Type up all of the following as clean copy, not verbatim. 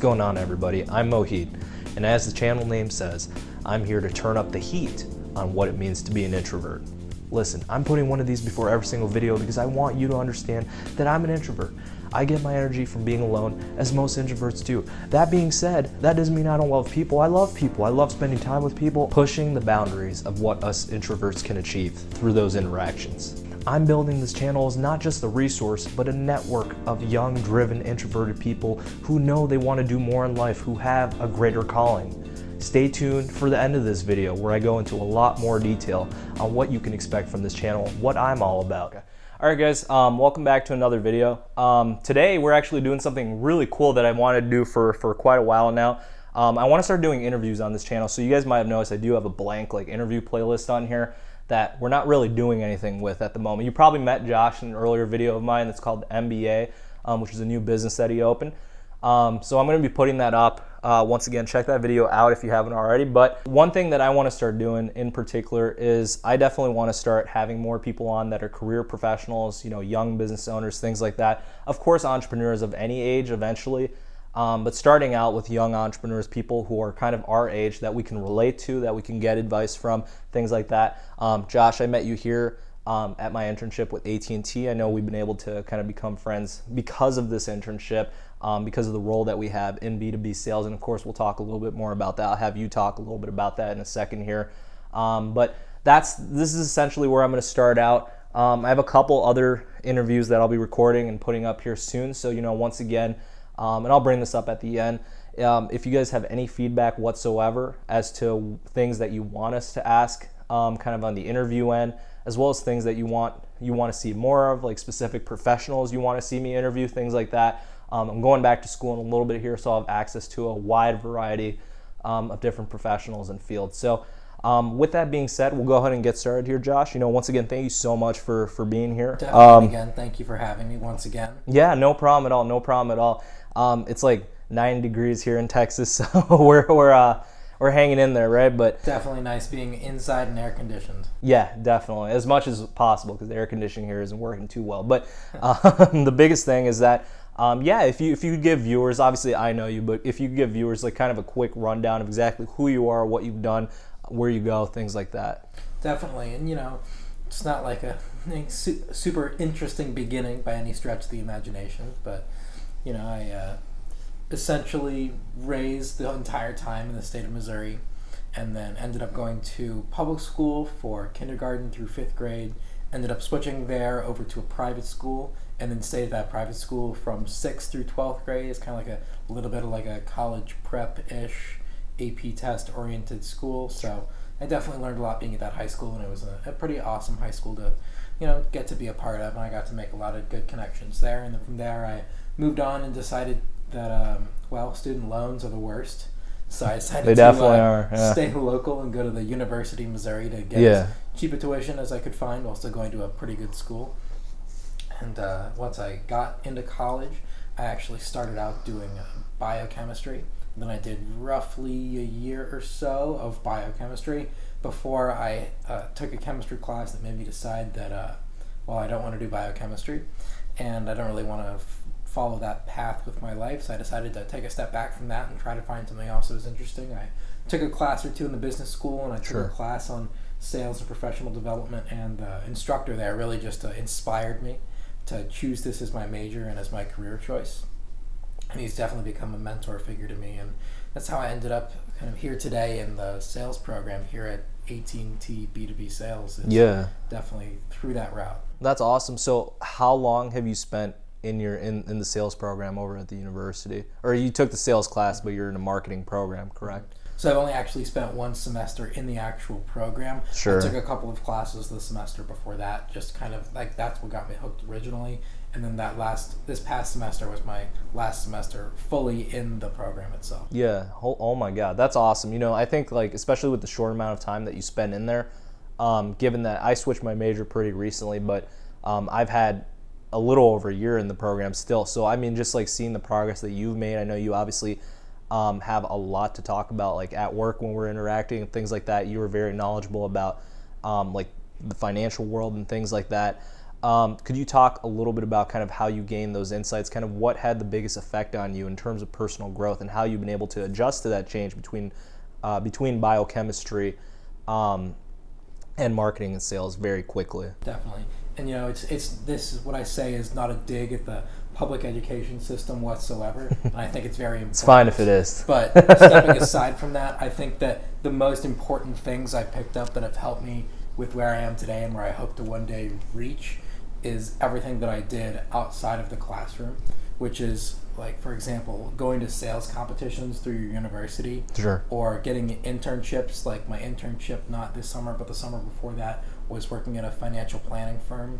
going on, everybody? I'm Mohit, and as the channel name says, I'm here to turn up the heat on what it means to be an introvert. Listen, I'm putting one of these before every single video because I want you to understand that I'm an introvert. I get my energy from being alone, as most introverts do. That being said, that doesn't mean I don't love people. I love people. I love spending time with people, pushing the boundaries of what us introverts can achieve through those interactions. I'm building this channel as not just a resource, but a network of young, driven, introverted people who know they want to do more in life, who have a greater calling. Stay tuned for the end of this video where I go into a lot more detail on what you can expect from this channel, what I'm all about. All right, guys, welcome back to another video. Today we're actually doing something really cool that I wanted to do for quite a while now. I want to start doing interviews on this channel, so you guys might have noticed I do have a blank interview playlist on here that we're not really doing anything with at the moment. You probably met Josh in an earlier video of mine that's called MBA, which is a new business that he opened. So I'm going to be putting that up. Once again, check that video out if you haven't already. But one thing that I want to start doing in particular is I definitely want to start having more people on that are career professionals, you know, young business owners, things like that. Of course, entrepreneurs of any age eventually. But starting out with young entrepreneurs, people who are kind of our age that we can relate to, that we can get advice from, things like that. Josh, I met you here at my internship with AT&T. I know we've been able to kind of become friends because of this internship, because of the role that we have in B2B sales. And of course, we'll talk a little bit more about that. I'll have you talk a little bit about that in a second here. But this is essentially where I'm going to start out. I have a couple other interviews that I'll be recording and putting up here soon. So, you know, once again, and I'll bring this up at the end. If you guys have any feedback whatsoever as to things that you want us to ask, kind of on the interview end, as well as things that you want to see more of, like specific professionals you want to see me interview, things like that. I'm going back to school in a little bit here, so I'll have access to a wide variety of different professionals and fields. So with that being said, we'll go ahead and get started here, Josh. You know, once again, thank you so much for being here. Definitely, again, thank you for having me once again. Yeah, no problem at all. No problem at all. It's like 9 degrees here in Texas, so we're hanging in there, right? But definitely nice being inside and air conditioned. Yeah, definitely, as much as possible, because the air conditioning here isn't working too well. But the biggest thing is that, yeah, if you could give viewers, obviously I know you, but if you could give viewers like kind of a quick rundown of exactly who you are, what you've done, where you go, things like that. Definitely, and you know, it's not like a super interesting beginning by any stretch of the imagination, but you know, I essentially raised the entire time in the state of Missouri, and then ended up going to public school for kindergarten through 5th grade, ended up switching there over to a private school, and then stayed at that private school from 6th through 12th grade. It's kind of like a little bit of like a college prep-ish, AP test-oriented school, so I definitely learned a lot being at that high school, and it was a pretty awesome high school to, you know, get to be a part of, and I got to make a lot of good connections there, and then from there I moved on and decided that, well, student loans are the worst. So I decided to stay local and go to the University of Missouri to get as cheap a tuition as I could find while still going to a pretty good school. And once I got into college, I actually started out doing biochemistry. And then I did roughly a year or so of biochemistry before I took a chemistry class that made me decide that, well, I don't want to do biochemistry, and I don't really want to follow that path with my life, so I decided to take a step back from that and try to find something else that was interesting. I took a class or two in the business school, and I took a class on sales and professional development, and the instructor there really just inspired me to choose this as my major and as my career choice. And he's definitely become a mentor figure to me, and that's how I ended up kind of here today in the sales program here at AT&T B2B Sales. It's definitely through that route. That's awesome. So how long have you spent in the sales program over at the university? Or you took the sales class, but you're in a marketing program, correct? So I've only actually spent one semester in the actual program. I took a couple of classes the semester before that, just kind of like that's what got me hooked originally. And then this past semester was my last semester fully in the program itself. Yeah. Oh my God, that's awesome. You know, I think like especially with the short amount of time that you spend in there, given that I switched my major pretty recently, but I've had a little over a year in the program still. So I mean, just like seeing the progress that you've made, I know you obviously have a lot to talk about, like at work when we're interacting and things like that. You were very knowledgeable about like the financial world and things like that. Could you talk a little bit about kind of how you gained those insights, kind of what had the biggest effect on you in terms of personal growth, and how you've been able to adjust to that change between biochemistry and marketing and sales very quickly? Definitely. And it's this is what I say is not a dig at the public education system whatsoever. And I think it's very important. It's fine if it is. But stepping aside from that, I think that the most important things I picked up that have helped me with where I am today and where I hope to one day reach is everything that I did outside of the classroom, which is, like, for example, going to sales competitions through your university. Sure. Or getting internships. Like my internship, not this summer, but the summer before that, was working at a financial planning firm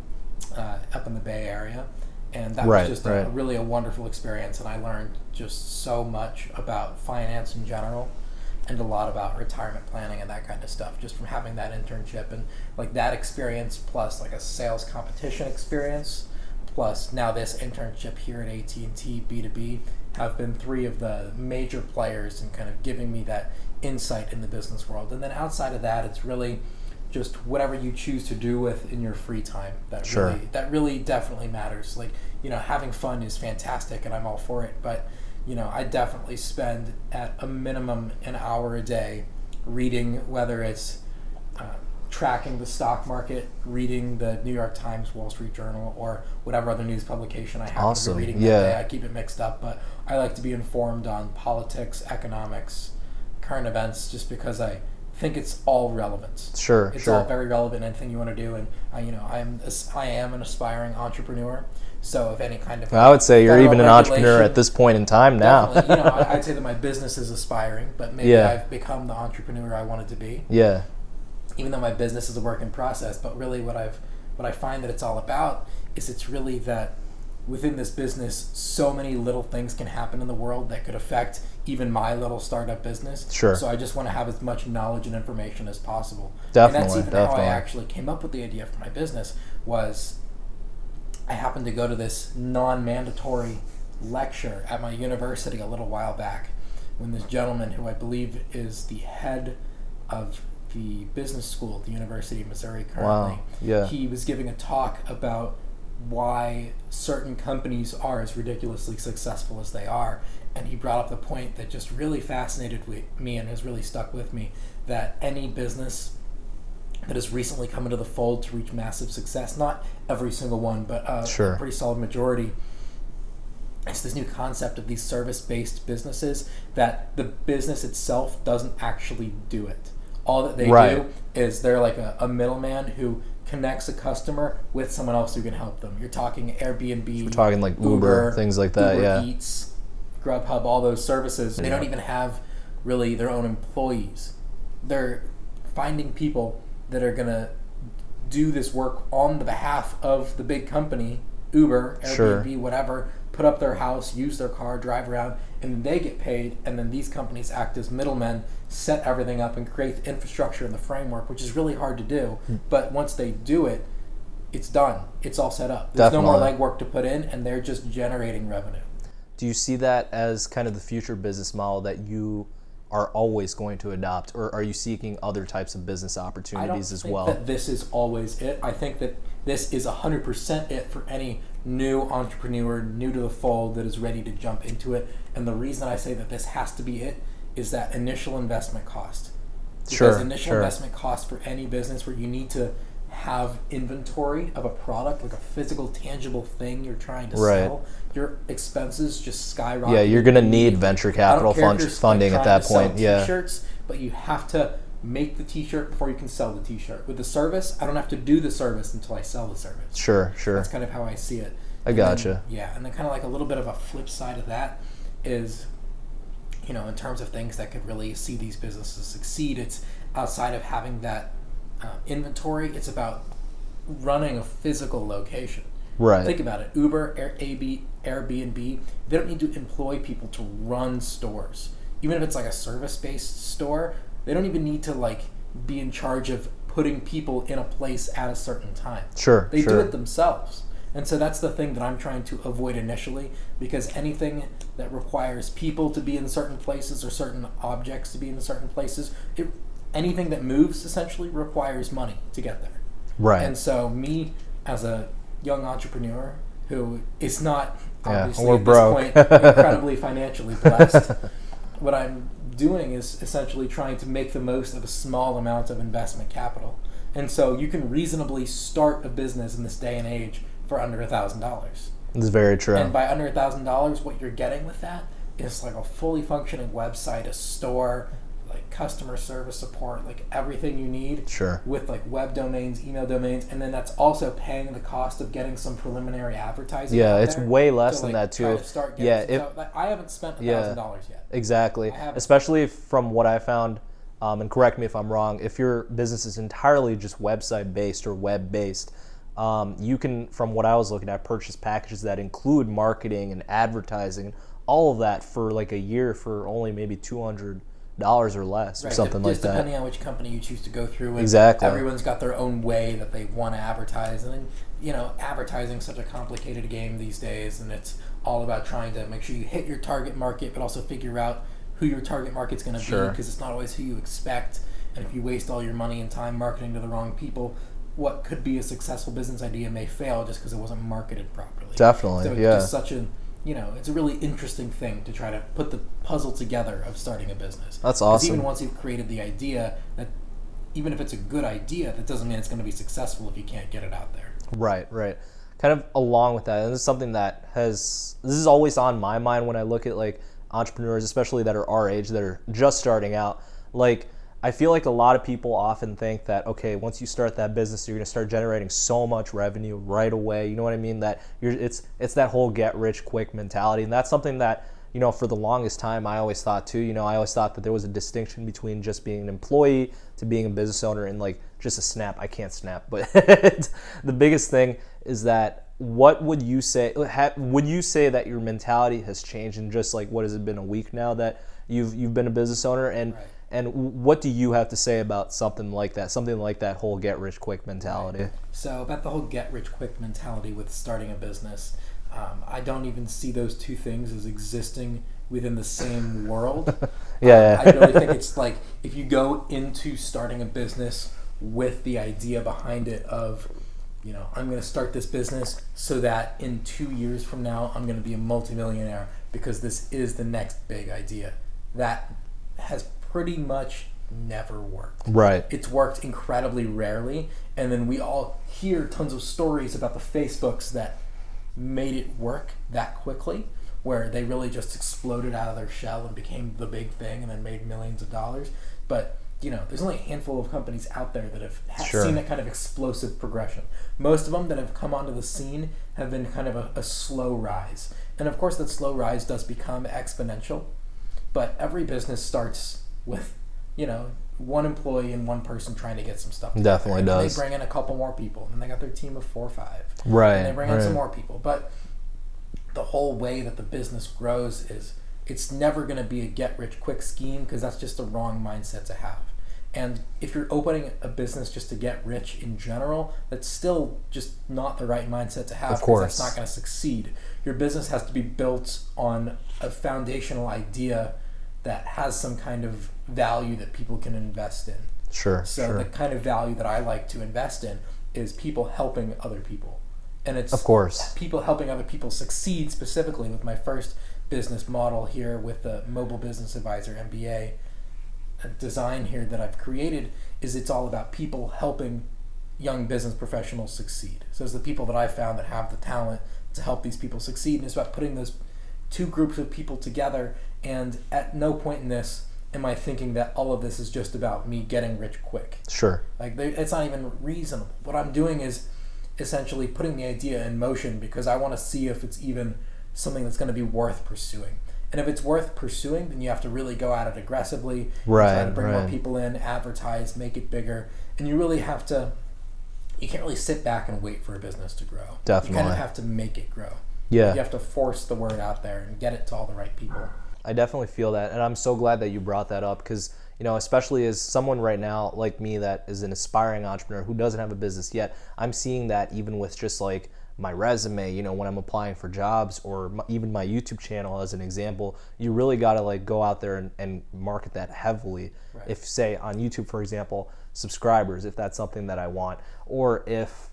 up in the Bay Area. And that was just really a wonderful experience. And I learned just so much about finance in general and a lot about retirement planning and that kind of stuff just from having that internship. And like that experience plus like a sales competition experience plus now this internship here at AT&T B2B have been three of the major players in kind of giving me that insight in the business world. And then outside of that, it's really just whatever you choose to do with in your free time. That really definitely matters. Like, having fun is fantastic and I'm all for it, but I definitely spend at a minimum an hour a day reading, whether it's tracking the stock market, reading the New York Times, Wall Street Journal, or whatever other news publication I happen to be reading that day. I keep it mixed up, but I like to be informed on politics, economics, current events, just because I think it's all relevant. It's all very relevant, anything you want to do. And I am an aspiring entrepreneur. So if any kind of I would say you're even an entrepreneur at this point in time now. I'd say that my business is aspiring, but maybe I've become the entrepreneur I wanted to be. Yeah. Even though my business is a work in process, but really what I find that it's all about is it's really that within this business, so many little things can happen in the world that could affect even my little startup business. Sure. So I just want to have as much knowledge and information as possible. Definitely. And that's even how I actually came up with the idea for my business. Was I happened to go to this non-mandatory lecture at my university a little while back when this gentleman, who I believe is the head of the business school at the University of Missouri currently, he was giving a talk about why certain companies are as ridiculously successful as they are. And he brought up the point that just really fascinated me and has really stuck with me, that any business that has recently come into the fold to reach massive success, not every single one, but a pretty solid majority, it's this new concept of these service-based businesses that the business itself doesn't actually do it. All that they do is they're like a middleman who connects a customer with someone else who can help them. You're talking Airbnb, we're talking like Uber, things like that. Uber Eats, Grubhub, all those services. They don't even have really their own employees. They're finding people that are gonna do this work on the behalf of the big company, Uber, Airbnb, whatever, put up their house, use their car, drive around, and they get paid, and then these companies act as middlemen, set everything up, and create the infrastructure and the framework, which is really hard to do. But once they do it, it's done. It's all set up. There's no more legwork to put in, and they're just generating revenue. Do you see that as kind of the future business model that you are always going to adopt, or are you seeking other types of business opportunities as well? I don't think that this is always it. I think that this is 100% it for any new entrepreneur, new to the fold, that is ready to jump into it. And the reason I say that this has to be it is that initial investment cost. Because initial investment cost for any business where you need to have inventory of a product, like a physical, tangible thing you're trying to sell, your expenses just skyrocket. Yeah, you're going to need venture capital funding at that point. T-shirts, but you have to make the t-shirt before you can sell the t-shirt. With the service, I don't have to do the service until I sell the service. Sure. That's kind of how I see it. I gotcha. And then kind of like a little bit of a flip side of that is, in terms of things that could really see these businesses succeed, it's outside of having that inventory, it's about running a physical location. Right. Think about it. Uber, Airbnb, they don't need to employ people to run stores. Even if it's like a service-based store, they don't even need to be in charge of putting people in a place at a certain time. They do it themselves. And so that's the thing that I'm trying to avoid initially, because anything that requires people to be in certain places or certain objects to be in certain places, anything that moves essentially requires money to get there. Right. And so me as a young entrepreneur who is not obviously we're at broke. this point incredibly financially blessed, what I'm doing is essentially trying to make the most of a small amount of investment capital. And so you can reasonably start a business in this day and age for under $1,000. It's very true. And by under $1,000, what you're getting with that is like a fully functioning website, a store, like customer service support, like everything you need. Sure. With like web domains, email domains, and then that's also paying the cost of getting some preliminary advertising. Yeah, out it's there way less to, than like, that too. try to start getting I haven't spent $1,000 yet. Exactly. Especially from what I found, and correct me if I'm wrong, if your business is entirely just website based or web based, you can, from what I was looking at, purchase packages that include marketing and advertising, all of that for like a year for only maybe $200 or less, or something like that. Depending on which company you choose to go through. And exactly. Everyone's got their own way that they want to advertise, and then advertising is such a complicated game these days, and it's all about trying to make sure you hit your target market, but also figure out who your target market's going to be, because it's not always who you expect. And if you waste all your money and time marketing to the wrong people, what could be a successful business idea may fail just because it wasn't marketed properly. Definitely, so it's just such a it's a really interesting thing to try to put the puzzle together of starting a business. That's awesome. Even once you've created the idea, that even if it's a good idea, that doesn't mean it's going to be successful if you can't get it out there. Right. Kind of along with that, and this is something that this is always on my mind when I look at like entrepreneurs, especially that are our age, that are just starting out. Like, I feel like a lot of people often think that, okay, once you start that business, you're going to start generating so much revenue right away. You know what I mean? That it's that whole get rich quick mentality. And that's something that, for the longest time, I always thought too. I always thought that there was a distinction between just being an employee to being a business owner, and like just a snap. I can't snap, but the biggest thing is that, what would you say? Would you say that your mentality has changed in just like, what has it been, a week now that you've been a business owner? And right. And what do you have to say about something like that whole get-rich-quick mentality? Right. So about the whole get-rich-quick mentality with starting a business, I don't even see those two things as existing within the same world. Yeah. I really think it's like, if you go into starting a business with the idea behind it of, I'm going to start this business so that in 2 years from now, I'm going to be a multimillionaire because this is the next big idea. That has pretty much never worked. Right. It's worked incredibly rarely, and then we all hear tons of stories about the Facebooks that made it work that quickly, where they really just exploded out of their shell and became the big thing and then made millions of dollars. But there's only a handful of companies out there that have seen that kind of explosive progression. Most of them that have come onto the scene have been kind of a slow rise. And of course that slow rise does become exponential, but every business starts with, one employee and one person trying to get some stuff together. Definitely does. They bring in a couple more people, and then they got their team of 4 or 5. Right. And they bring in some more people. But the whole way that the business grows is, it's never going to be a get-rich-quick scheme, because that's just the wrong mindset to have. And if you're opening a business just to get rich in general, that's still just not the right mindset to have. Of course. Because that's not going to succeed. Your business has to be built on a foundational idea that has some kind of value that people can invest in. Sure. The kind of value that I like to invest in is people helping other people. And it's, of course, people helping other people succeed, specifically with my first business model here with the Mobile Business Advisor MBA design here that I've created, is it's all about people helping young business professionals succeed. So it's the people that I found that have the talent to help these people succeed, and it's about putting those two groups of people together. And at no point in this am I thinking that all of this is just about me getting rich quick. Sure. Like, it's not even reasonable. What I'm doing is essentially putting the idea in motion because I want to see if it's even something that's going to be worth pursuing. And if it's worth pursuing, then you have to really go at it aggressively. Right. Try to bring more people in, advertise, make it bigger. And you really have to, you can't really sit back and wait for a business to grow. Definitely. You kind of have to make it grow. Yeah. You have to force the word out there and get it to all the right people. I definitely feel that, and I'm so glad that you brought that up because, especially as someone right now like me that is an aspiring entrepreneur who doesn't have a business yet, I'm seeing that even with just like my resume, when I'm applying for jobs, or even my YouTube channel as an example, you really got to like go out there and market that heavily. Right. If, say, on YouTube, for example, subscribers, if that's something that I want, or if,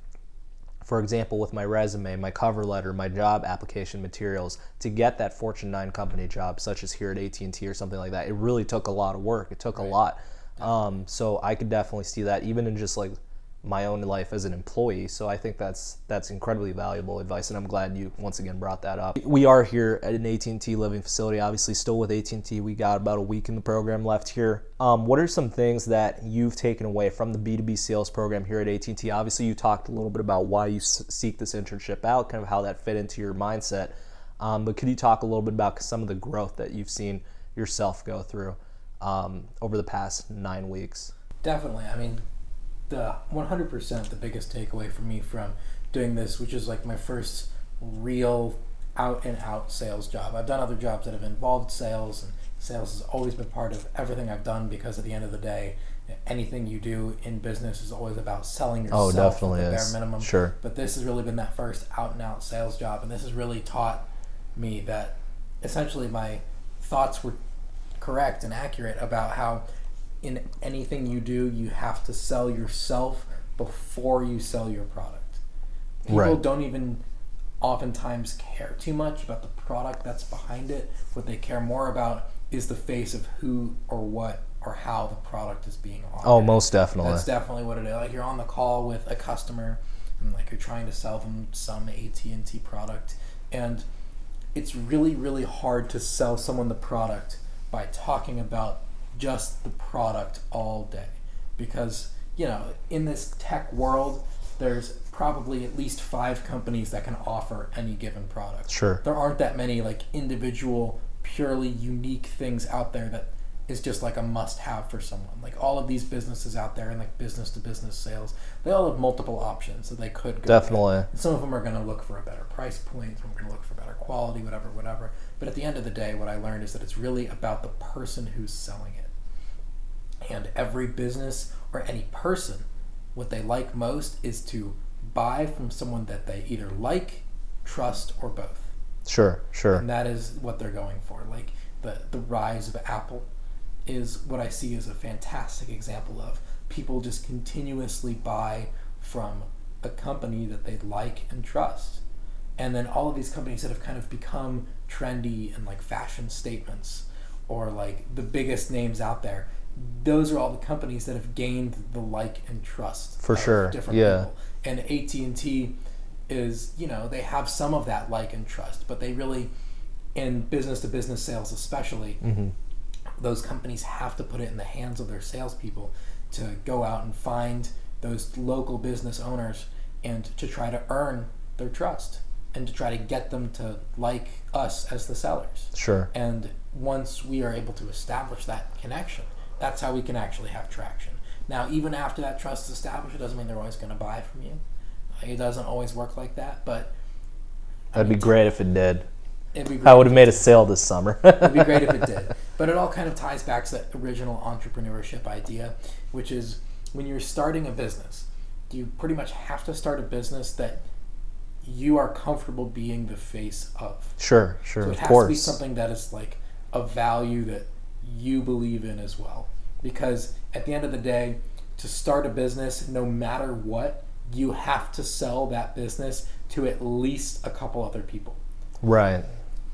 for example, with my resume, my cover letter, my job application materials, to get that Fortune 9 company job, such as here at AT&T or something like that, it really took a lot of work. It took a lot. So I could definitely see that even in just like my own life as an employee. So I think that's incredibly valuable advice, and I'm glad you once again brought that up. We are here at an AT&T living facility, obviously still with AT&T. We got about a week in the program left here. What are some things that you've taken away from the B2B sales program here at AT&T? Obviously you talked a little bit about why you seek this internship out, kind of how that fit into your mindset. But could you talk a little bit about some of the growth that you've seen yourself go through over the past 9 weeks? Definitely. I mean, the 100% the biggest takeaway for me from doing this, which is like my first real out and out sales job. I've done other jobs that have involved sales, and sales has always been part of everything I've done, because at the end of the day, anything you do in business is always about selling yourself. Oh, definitely at the is. bare minimum. Sure. But this has really been that first out and out sales job, and this has really taught me that essentially my thoughts were correct and accurate about how in anything you do, you have to sell yourself before you sell your product. People don't even oftentimes care too much about the product that's behind it. What they care more about is the face of who or what or how the product is being offered. Oh, most definitely. That's definitely what it is. Like, you're on the call with a customer, and like you're trying to sell them some AT&T product, and it's really, really hard to sell someone the product by talking about just the product all day, because in this tech world there's probably at least 5 companies that can offer any given product. Sure. There aren't that many like individual purely unique things out there that is just like a must have for someone. Like all of these businesses out there in like business to business sales, they all have multiple options that they could go Definitely. get. Some of them are going to look for a better price point, some are going to look for better quality, whatever. But at the end of the day, what I learned is that it's really about the person who's selling it. And every business or any person, what they like most is to buy from someone that they either like, trust, or both. Sure. And that is what they're going for. Like the rise of Apple is what I see as a fantastic example of people just continuously buy from a company that they like and trust. And then all of these companies that have kind of become trendy and like fashion statements, or like the biggest names out there, those are all the companies that have gained the like and trust for sure. Different people. And AT&T is, they have some of that like and trust, but they really, in business to business sales especially, those companies have to put it in the hands of their salespeople to go out and find those local business owners and to try to earn their trust and to try to get them to like us as the sellers. Sure. And once we are able to establish that connection, that's how we can actually have traction. Now, even after that trust is established, it doesn't mean they're always going to buy from you. It doesn't always work like that, but that'd be great if it did. It'd be great. I would have made a sale this summer. It'd be great if it did. But it all kind of ties back to that original entrepreneurship idea, which is when you're starting a business, you pretty much have to start a business that you are comfortable being the face of. Sure, so it of has course. to be something that is like a value that you believe in as well. Because at the end of the day, to start a business, no matter what, you have to sell that business to at least a couple other people. Right.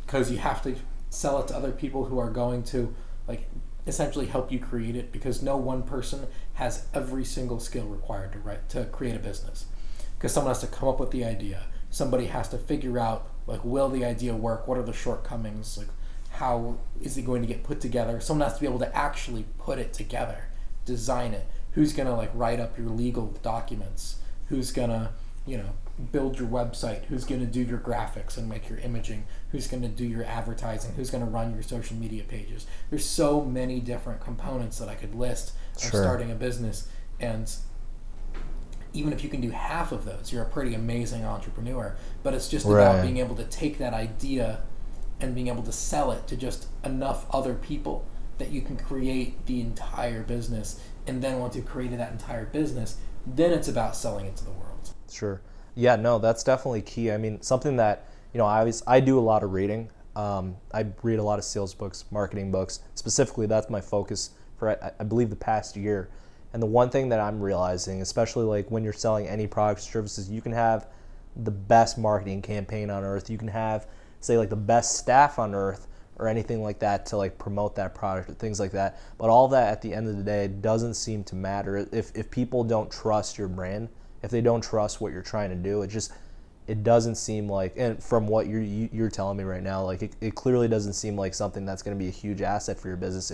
Because you have to sell it to other people who are going to like essentially help you create it, because no one person has every single skill required to create a business. Because someone has to come up with the idea. Somebody has to figure out, like, will the idea work? What are the shortcomings? Like, how is it going to get put together? Someone has to be able to actually put it together, design it. Who's going to like write up your legal documents? Who's going to, build your website? Who's going to do your graphics and make your imaging? Who's going to do your advertising? Who's going to run your social media pages? There's so many different components that I could list of starting a business. And even if you can do half of those, you're a pretty amazing entrepreneur. But it's just about being able to take that idea and being able to sell it to just enough other people that you can create the entire business. And then once you've created that entire business, then it's about selling it to the world. Sure. Yeah, no, that's definitely key. I mean, something that, I do a lot of reading. I read a lot of sales books, marketing books. Specifically, that's my focus for, I believe, the past year. And the one thing that I'm realizing, especially like when you're selling any products or services, you can have the best marketing campaign on earth. You can have, say, like the best staff on earth or anything like that to like promote that product or things like that. But all that at the end of the day doesn't seem to matter if people don't trust your brand, if they don't trust what you're trying to do. It doesn't seem like, and from what you're telling me right now, like it clearly doesn't seem like something that's going to be a huge asset for your business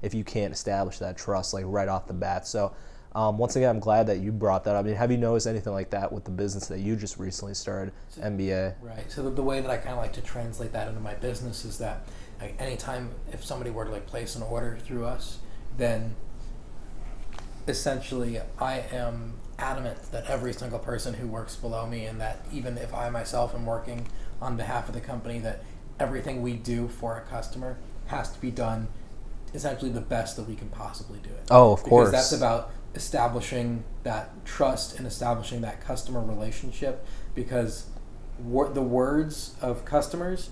if you can't establish that trust like right off the bat. So once again, I'm glad that you brought that up. I mean, have you noticed anything like that with the business that you just recently started, MBA? Right. So the way that I kind of like to translate that into my business is that like, anytime if somebody were to like place an order through us, then essentially I am adamant that every single person who works below me, and that even if I myself am working on behalf of the company, that everything we do for a customer has to be done essentially the best that we can possibly do it. Oh, of course. Because that's about establishing that trust and establishing that customer relationship, because the words of customers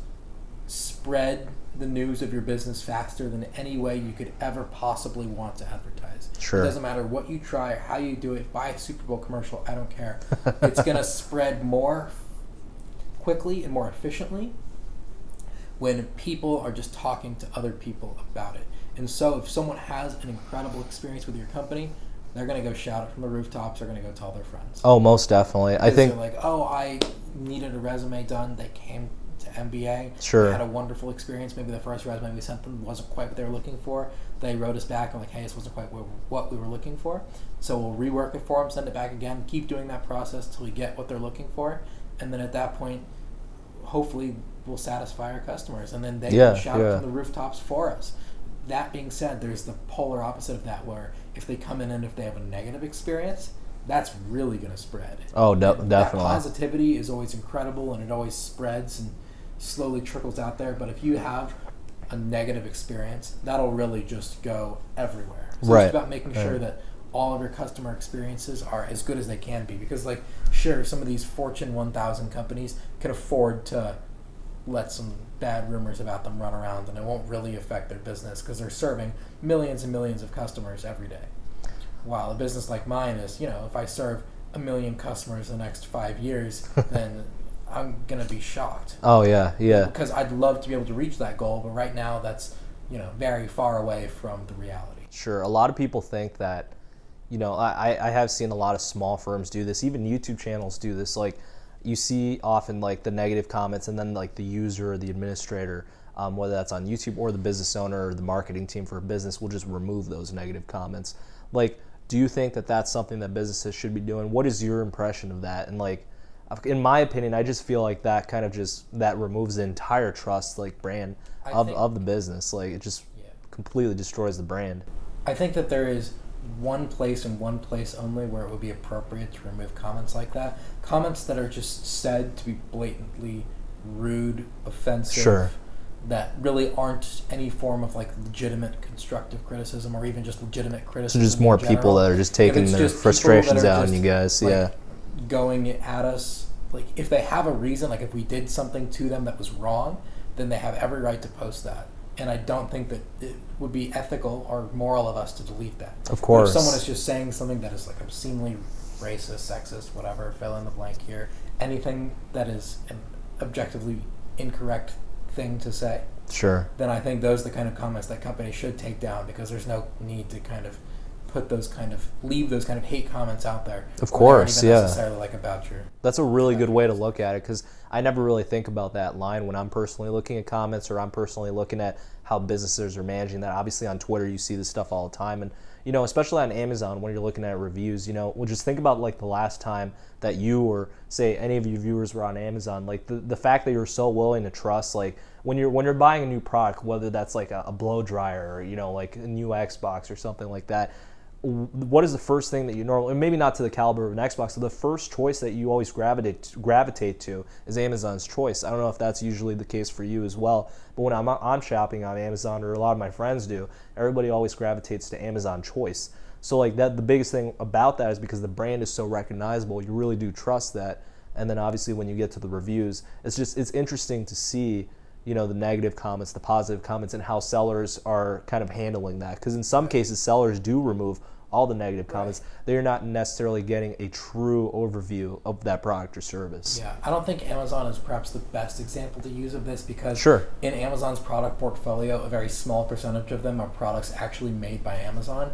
spread the news of your business faster than any way you could ever possibly want to advertise. Sure. It doesn't matter what you try or how you do it. Buy a Super Bowl commercial, I don't care. It's going to spread more quickly and more efficiently when people are just talking to other people about it. And so if someone has an incredible experience with your company, they're going to go shout it from the rooftops. They're going to go tell their friends. Oh, most definitely. I think they're like, oh, I needed a resume done. They came to MBA. Sure. They had a wonderful experience. Maybe the first resume we sent them wasn't quite what they were looking for. They wrote us back and like, hey, this wasn't quite what we were looking for. So we'll rework it for them, send it back again, keep doing that process till we get what they're looking for. And then at that point, hopefully we'll satisfy our customers. And then they can shout it from the rooftops for us. That being said, there's the polar opposite of that, where if they come in and if they have a negative experience, that's really going to spread. Oh, definitely. That positivity is always incredible, and it always spreads and slowly trickles out there. But if you have a negative experience, that'll really just go everywhere. So it's about making sure that all of your customer experiences are as good as they can be. Because, like, sure, some of these Fortune 1000 companies can afford to let some bad rumors about them run around, and it won't really affect their business because they're serving millions and millions of customers every day. While a business like mine is, if I serve 1 million customers in the next 5 years, then I'm going to be shocked. Oh, yeah. Because I'd love to be able to reach that goal, but right now that's, very far away from the reality. Sure. A lot of people think that, I have seen a lot of small firms do this. Even YouTube channels do this. Like, you see often like the negative comments, and then like the user or the administrator, whether that's on YouTube or the business owner or the marketing team for a business, will just remove those negative comments. Like, do you think that that's something that businesses should be doing? What is your impression of that? And like, in my opinion, I just feel like that kind of that removes the entire trust, like brand of the business. Like, it just completely destroys the brand. I think that there is one place and one place only where it would be appropriate to remove comments like that. Comments that are just said to be blatantly rude, offensive, that really aren't any form of like legitimate constructive criticism or even just legitimate criticism. So just more people that are just taking their frustrations out on you guys. Going at us. Like, if they have a reason, like if we did something to them that was wrong, then they have every right to post that. And I don't think that it would be ethical or moral of us to delete that. Of course. But if someone is just saying something that is like obscenely racist, sexist, whatever, fill in the blank here, anything that is an objectively incorrect thing to say, then I think those are the kind of comments that companies should take down, because there's no need to kind of leave those kind of hate comments out there. Of course, necessarily like about your. That's a really good way to look at it, because I never really think about that line when I'm personally looking at comments, or I'm personally looking at how businesses are managing that. Obviously on Twitter you see this stuff all the time, and especially on Amazon when you're looking at reviews, we'll just think about like the last time that you or say any of your viewers were on Amazon, like the fact that you're so willing to trust, like when you're buying a new product, whether that's like a blow dryer or like a new Xbox or something like that. What is the first thing that you normally, and maybe not to the caliber of an Xbox, but the first choice that you always gravitate to is Amazon's choice. I don't know if that's usually the case for you as well, but when I'm shopping on Amazon, or a lot of my friends do, everybody always gravitates to Amazon choice. So like that, the biggest thing about that is because the brand is so recognizable, you really do trust that. And then obviously when you get to the reviews, it's interesting to see the negative comments, the positive comments, and how sellers are kind of handling that. Because in some cases, sellers do remove all the negative comments, they're not necessarily getting a true overview of that product or service. Yeah, I don't think Amazon is perhaps the best example to use of this, because Sure. in Amazon's product portfolio, a very small percentage of them are products actually made by Amazon.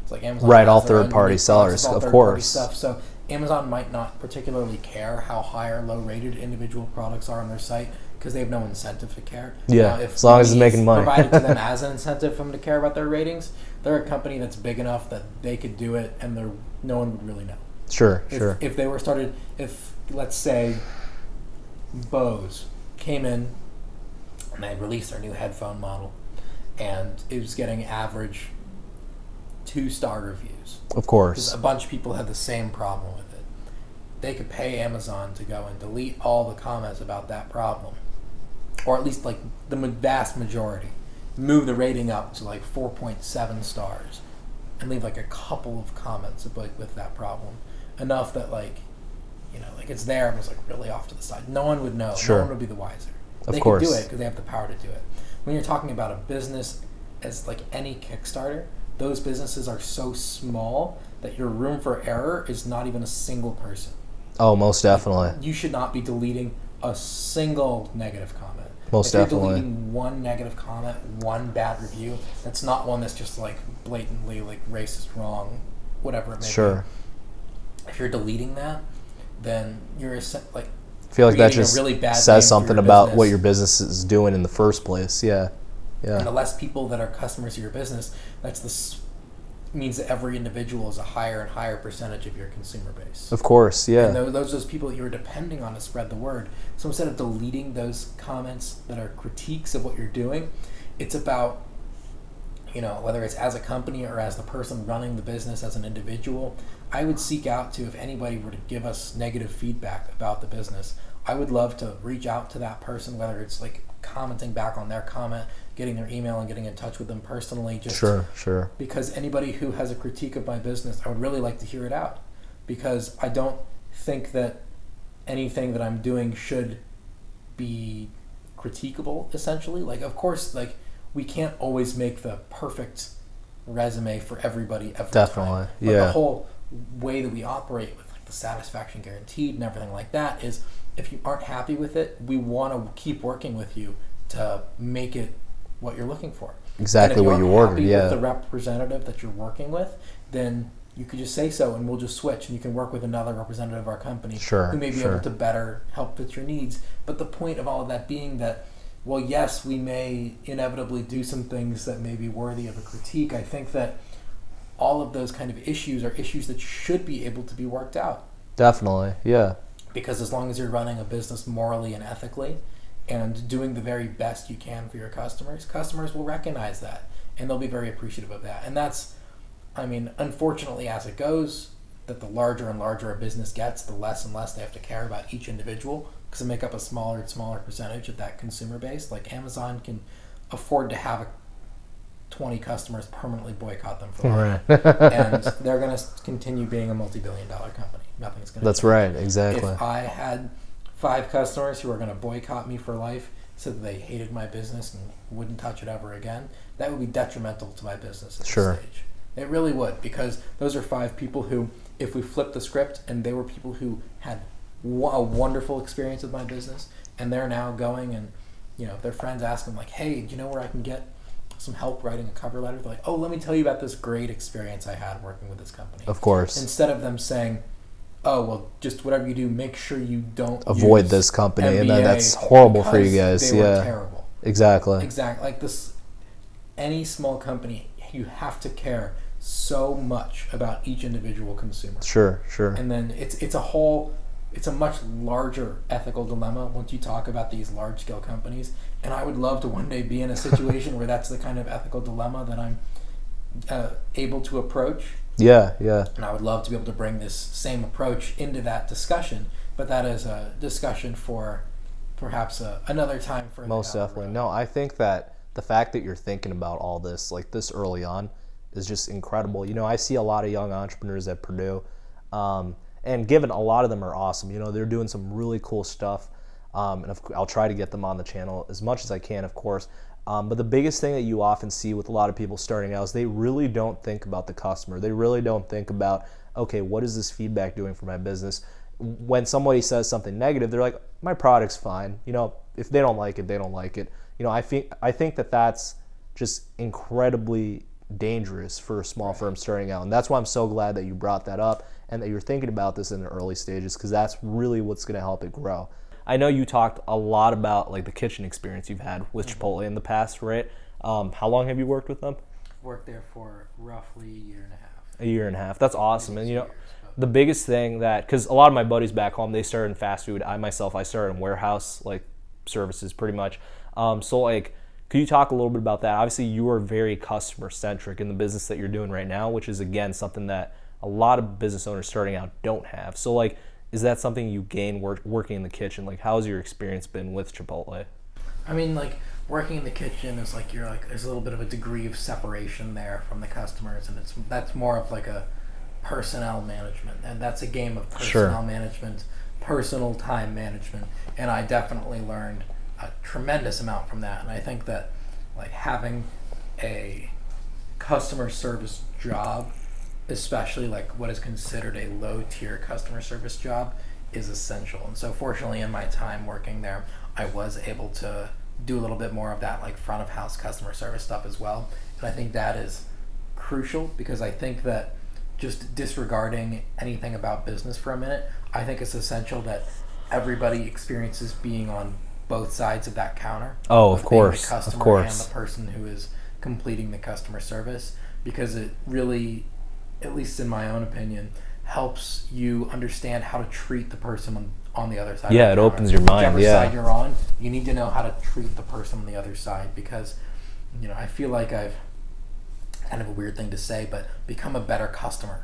It's like Amazon Right, has all their own third-party unique sellers, products, all of third-party course. stuff. So Amazon might not particularly care how high or low rated individual products are on their site, because they have no incentive to care. Yeah, Now, if as long as it's money is making money. provided to them as an incentive for them to care about their ratings, they're a company that's big enough that they could do it, and no one would really know. Sure, If, sure. if they were started, if let's say Bose came in and they released their new headphone model, and it was getting average 2-star reviews, Of because course. a bunch of people had the same problem with it. They could pay Amazon to go and delete all the comments about that problem, or at least like the vast majority, move the rating up to like 4.7 stars, and leave like a couple of comments with that problem, enough that like it's there and was like really off to the side. No one would know. Sure. No one would be the wiser. Of They course. could do it because they have the power to do it. When you're talking about a business as like any Kickstarter, those businesses are so small that your room for error is not even a single person. Oh, most definitely. You should not be deleting a single negative comment. Most if you're definitely. deleting one negative comment, one bad review, that's not one that's just like blatantly like racist, wrong, whatever it may Sure. be. If you're deleting that, then you're like I feel like that creating a just really bad name says for something your about business. what your business is doing in the first place. Yeah. And the Yeah. less people that are customers of your business, means that every individual is a higher and higher percentage of your consumer base. Of course. Yeah. And those people that you're depending on to spread the word. So instead of deleting those comments that are critiques of what you're doing, it's about, whether it's as a company or as the person running the business as an individual, I would seek out to, if anybody were to give us negative feedback about the business, I would love to reach out to that person, whether it's like commenting back on their comment, getting their email and getting in touch with them personally. Sure. Because anybody who has a critique of my business, I would really like to hear it out, because I don't think that anything that I'm doing should be critiquable, essentially. Like, of course, like, we can't always make the perfect resume for everybody every Definitely, time. But yeah. the whole way that we operate with like the satisfaction guaranteed and everything like that is, if you aren't happy with it, we want to keep working with you to make it what you're looking for. Exactly what you ordered. If you're Yeah. happy with the representative that you're working with, then you could just say so, and we'll just switch, and you can work with another representative of our company Sure, who may be sure. able to better help fit your needs. But the point of all of that being that, well, yes, we may inevitably do some things that may be worthy of a critique. I think that all of those kind of issues are issues that should be able to be worked out. Definitely. Yeah. Because as long as you're running a business morally and ethically and doing the very best you can for your customers will recognize that, and they'll be very appreciative of that. And that's, unfortunately, as it goes, that the larger and larger a business gets, the less and less they have to care about each individual, because they make up a smaller and smaller percentage of that consumer base. Like Amazon can afford to have 20 customers permanently boycott them for life. Right. And they're going to continue being a multi-billion-dollar company. Nothing's going to That's change. right. Exactly. If I had 5 customers who were going to boycott me for life, so that they hated my business and wouldn't touch it ever again, that would be detrimental to my business at Sure. this stage. It really would, because those are 5 people who, if we flipped the script and they were people who had a wonderful experience with my business, and they're now going and, their friends ask them like, hey, do you know where I can get some help writing a cover letter? They're like, oh, let me tell you about this great experience I had working with this company. Of course. Instead of them saying, oh, well, just whatever you do, make sure you don't Avoid use this company, and then MBA that's horrible for you because guys. They were Yeah. terrible. Exactly. Exactly. Like this, any small company, you have to care so much about each individual consumer. Sure. And then it's a much larger ethical dilemma once you talk about these large scale companies. And I would love to one day be in a situation where that's the kind of ethical dilemma that I'm able to approach. Yeah. And I would love to be able to bring this same approach into that discussion, but that is a discussion for perhaps another time. For Most definitely. No, I think that the fact that you're thinking about all this, like this early on, is just incredible. I see a lot of young entrepreneurs at Purdue, and given a lot of them are awesome. They're doing some really cool stuff, and I'll try to get them on the channel as much as I can, of course. But the biggest thing that you often see with a lot of people starting out is they really don't think about the customer. They really don't think about, okay, what is this feedback doing for my business? When somebody says something negative, they're like, my product's fine. If they don't like it, they don't like it. I think that that's just incredibly dangerous for a small firm starting out. And that's why I'm so glad that you brought that up and that you're thinking about this in the early stages, because that's really what's going to help it grow. I know you talked a lot about like the kitchen experience you've had with Chipotle in the past, right? How long have you worked with them? Worked there for roughly a year and a half. A year and a half. That's awesome. And the biggest thing that, because a lot of my buddies back home, they started in fast food. I started in warehouse like services pretty much. So like, could you talk a little bit about that? Obviously, you are very customer centric in the business that you're doing right now, which is again something that a lot of business owners starting out don't have. So like, is that something you gain working in the kitchen? Like, how's your experience been with Chipotle? I mean, like, working in the kitchen is like there's a little bit of a degree of separation there from the customers, and that's more of like a personnel management, and that's a game of personnel management, personal time management, and I definitely learned a tremendous amount from that. And I think that like having a customer service job, especially like what is considered a low tier customer service job, is essential. And so fortunately in my time working there, I was able to do a little bit more of that like front of house customer service stuff as well. And I think that is crucial, because I think that just disregarding anything about business for a minute, I think it's essential that everybody experiences being on both sides of that counter. Oh, of course, the customer of course. and the person who is completing the customer service, because it really, at least in my own opinion, helps you understand how to treat the person on the other side. Yeah, of the it counter. opens your mind. Whichever side you're on, you need to know how to treat the person on the other side, because I feel like I've, kind of a weird thing to say, but become a better customer.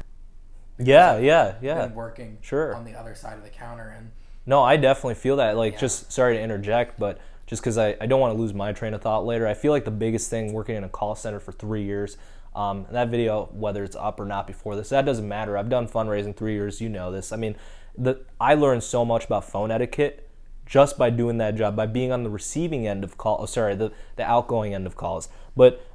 Yeah. Been working on the other side of the counter. And no, I definitely feel that. Like, just sorry to interject, but just because I don't want to lose my train of thought later, I feel like the biggest thing working in a call center for 3 years, that video, whether it's up or not before this, that doesn't matter. I've done fundraising 3 years, you know this. I mean, I learned so much about phone etiquette just by doing that job, by being on the receiving end of the outgoing end of calls. But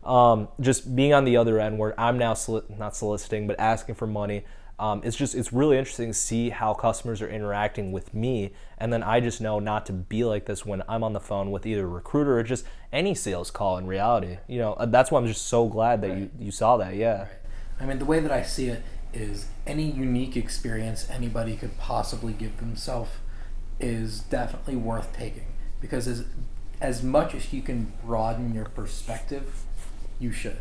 just being on the other end where I'm now not soliciting, but asking for money, it's really interesting to see how customers are interacting with me, and then I just know not to be like this when I'm on the phone with either a recruiter or just any sales call in reality. That's why I'm just so glad that you saw that. Yeah. Right. I mean, the way that I see it is any unique experience anybody could possibly give themselves is definitely worth taking, because as much as you can broaden your perspective, you should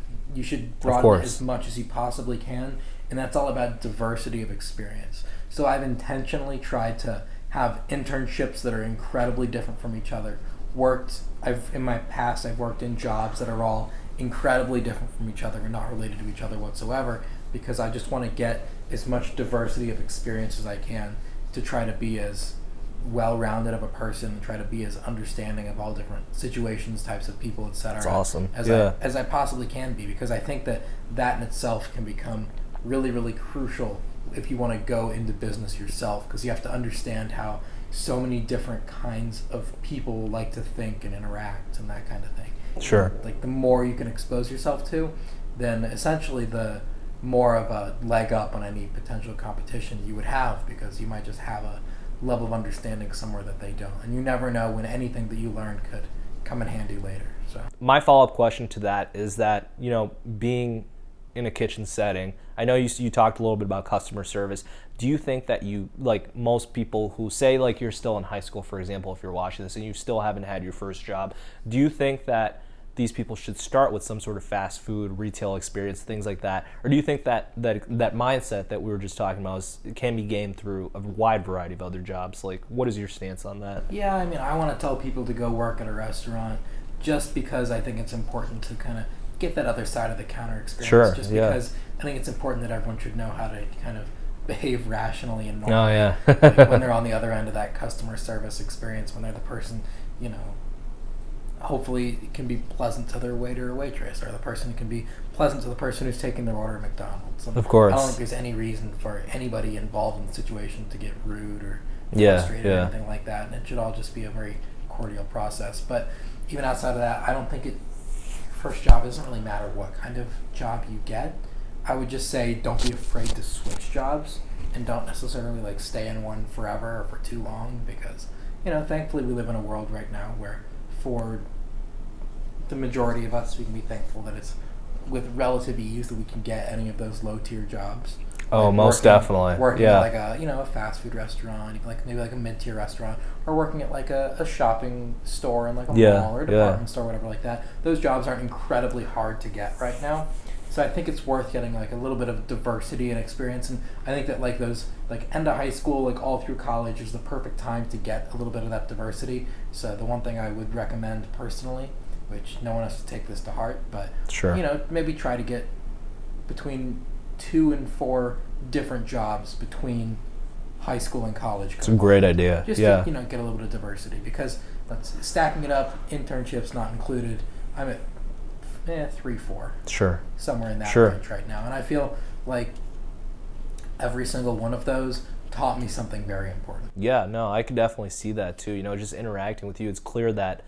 broaden it as much as you possibly can, and that's all about diversity of experience. So I've intentionally tried to have internships that are incredibly different from each other. In my past I've worked in jobs that are all incredibly different from each other and not related to each other whatsoever, because I just want to get as much diversity of experience as I can to try to be as well-rounded of a person and try to be as understanding of all different situations, types of people, etc. That's awesome. As I possibly can be, because I think that in itself can become really, really crucial if you want to go into business yourself, because you have to understand how so many different kinds of people like to think and interact and that kind of thing. Sure. Like, the more you can expose yourself to, then essentially the more of a leg up on any potential competition you would have, because you might just have a level of understanding somewhere that they don't, and you never know when anything that you learned could come in handy later. So my follow-up question to that is that, being in a kitchen setting, I know you talked a little bit about customer service. Do you think that like most people who say, like, you're still in high school, for example, if you're watching this and you still haven't had your first job, do you think that these people should start with some sort of fast food retail experience, things like that? Or do you think that mindset that we were just talking about can be gained through a wide variety of other jobs? Like, what is your stance on that? Yeah, I mean, I want to tell people to go work at a restaurant just because I think it's important to kind of get that other side of the counter experience. Sure, just because I think it's important that everyone should know how to kind of behave rationally and normally. Oh, yeah. Like, when they're on the other end of that customer service experience, when they're the person, hopefully it can be pleasant to their waiter or waitress, or the person can be pleasant to the person who's taking their order at McDonald's. And of course. I don't think there's any reason for anybody involved in the situation to get rude or frustrated or anything like that, and it should all just be a very cordial process. But even outside of that, I don't think first job, it doesn't really matter what kind of job you get. I would just say don't be afraid to switch jobs, and don't necessarily like stay in one forever or for too long, because thankfully we live in a world right now where for the majority of us, we can be thankful that it's with relative ease that we can get any of those low tier jobs. Oh, like most definitely. Working at like a fast food restaurant, even like maybe like a mid tier restaurant, or working at like a shopping store in like a mall or a department store, whatever like that. Those jobs aren't incredibly hard to get right now. So I think it's worth getting like a little bit of diversity and experience, and I think that like those like end of high school, like all through college, is the perfect time to get a little bit of that diversity. So the one thing I would recommend personally, which no one has to take this to heart, but maybe try to get between 2 and 4 different jobs between high school and college. It's a great idea. Just to, get a little bit of diversity, because stacking it up, internships not included, I'm at 3-4. Sure. Somewhere in that range right now. And I feel like every single one of those taught me something very important. Yeah, no, I could definitely see that too. Just interacting with you, it's clear that,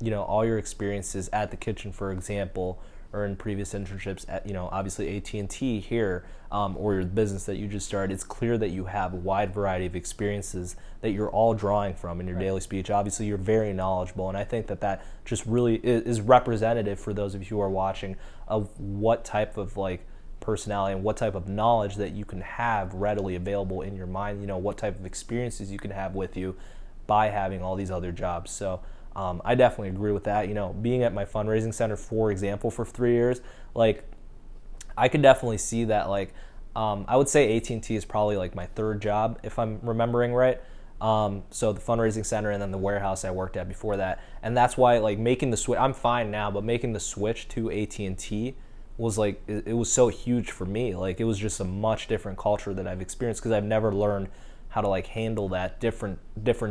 all your experiences at the kitchen, for example, or in previous internships at, obviously AT&T here, or your business that you just started, it's clear that you have a wide variety of experiences that you're all drawing from in your daily speech. Obviously, you're very knowledgeable, and I think that just really is representative for those of you who are watching of what type of like personality and what type of knowledge that you can have readily available in your mind, what type of experiences you can have with you by having all these other jobs. So I definitely agree with that. Being at my fundraising center, for example, for 3 years, like I could definitely see that. Like I would say AT&T is probably like my 3rd job, if I'm remembering right. So the fundraising center and then the warehouse I worked at before that, and that's why like making the switch. I'm fine now, but making the switch to AT&T was like it was so huge for me. Like it was just a much different culture that I've experienced, because I've never learned how to like handle that different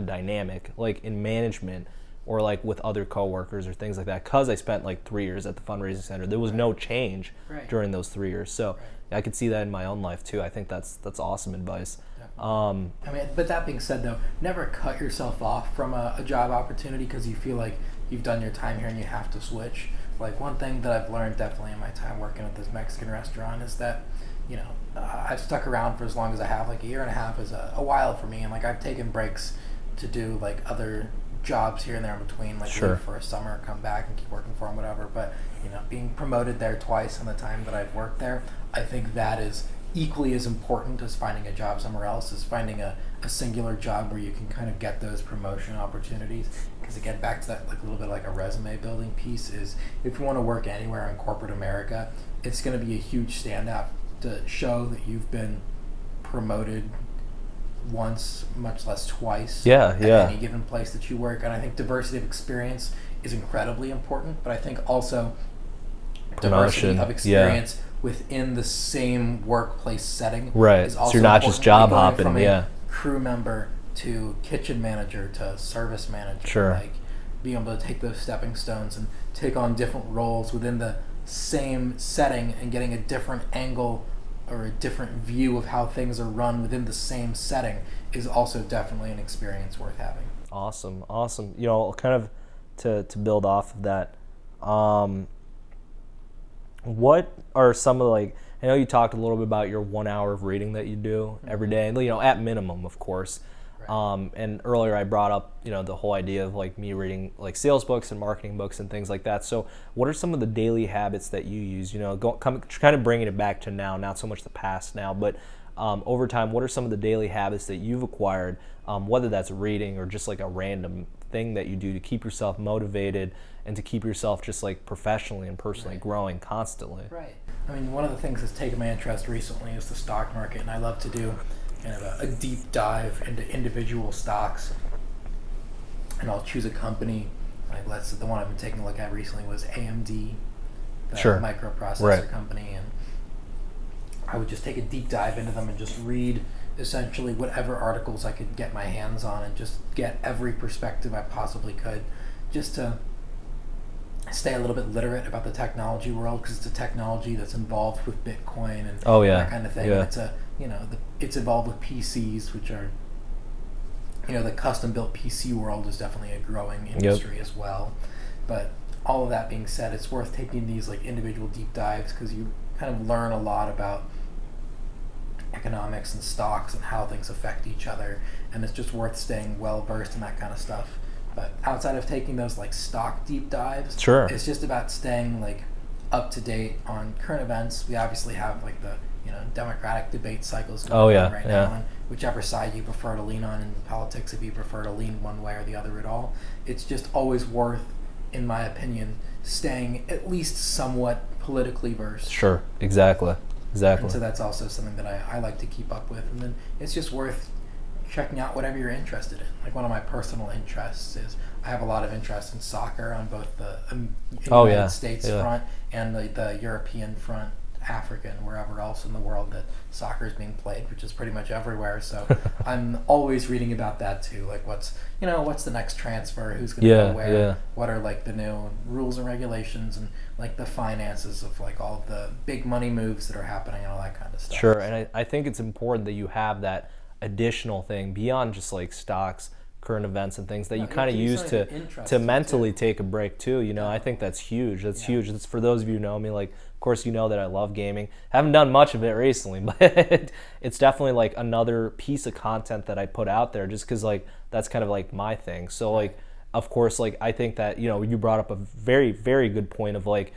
dynamic like in management, or like with other coworkers or things like that, because I spent like 3 years at the fundraising center. There was no change during those 3 years. So I could see that in my own life too. I think that's awesome advice. But that being said though, never cut yourself off from a job opportunity because you feel like you've done your time here and you have to switch. Like one thing that I've learned definitely in my time working at this Mexican restaurant is that, I've stuck around for as long as I have. Like a year and a half is a while for me, and like I've taken breaks to do like other jobs here and there in between, like leave for a summer, come back and keep working for them, whatever. But being promoted there twice in the time that I've worked there, I think that is equally as important as finding a job somewhere else, is finding a singular job where you can kind of get those promotion opportunities. Because again, back to that like a little bit like a resume building piece, is if you want to work anywhere in corporate America, it's going to be a huge standout to show that you've been promoted once, much less twice, at any given place that you work. And I think diversity of experience is incredibly important, but I think also diversity of experience within the same workplace setting is also so you're not important. just job Going hopping, from a crew member to kitchen manager to service manager, like being able to take those stepping stones and take on different roles within the same setting and getting a different angle or a different view of how things are run within the same setting is also definitely an experience worth having. Awesome. Kind of to build off of that, what are some of I know you talked a little bit about your 1 hour of reading that you do every day, at minimum, of course. And earlier I brought up, the whole idea of like me reading like sales books and marketing books and things like that. So what are some of the daily habits that you use, kind of bringing it back to now, not so much the past now, but over time, what are some of the daily habits that you've acquired, whether that's reading or just like a random thing that you do to keep yourself motivated and to keep yourself just like professionally and personally growing constantly? Right. I mean, one of the things that's taken my interest recently is the stock market, and I love to do kind of a deep dive into individual stocks, and I'll choose a company. Like the one I've been taking a look at recently was AMD, the microprocessor company, and I would just take a deep dive into them and just read essentially whatever articles I could get my hands on and just get every perspective I possibly could, just to stay a little bit literate about the technology world, because it's a technology that's involved with Bitcoin and that kind of thing. And it's involved with PCs, which are, the custom built PC world is definitely a growing industry as well. But all of that being said, it's worth taking these like individual deep dives because you kind of learn a lot about economics and stocks and how things affect each other, and it's just worth staying well versed in that kind of stuff. But outside of taking those like stock deep dives, Sure. it's just about staying like up to date on current events. We obviously have like the Democratic debate cycles going on right now, and whichever side you prefer to lean on in politics, if you prefer to lean one way or the other at all, it's just always worth, in my opinion, staying at least somewhat politically versed. Sure, exactly. And so that's also something that I like to keep up with. And then it's just worth checking out whatever you're interested in. Like one of my personal interests is I have a lot of interest in soccer on both the United States front and the European front, Africa, and wherever else in the world that soccer is being played, which is pretty much everywhere. So I'm always reading about that too. Like what's the next transfer, who's going to go where, what are like the new rules and regulations, and like the finances of like all of the big money moves that are happening and all that kind of stuff. Sure, and I think it's important that you have that additional thing beyond just like stocks, current events and things that you kind of use to mentally take a break too. I think that's huge. That's huge. It's for those of you who know me, like of course you know that I love gaming. Haven't done much of it recently, but it's definitely like another piece of content that I put out there just because like that's kind of like my thing. So like of course like I think that you brought up a very, very good point of like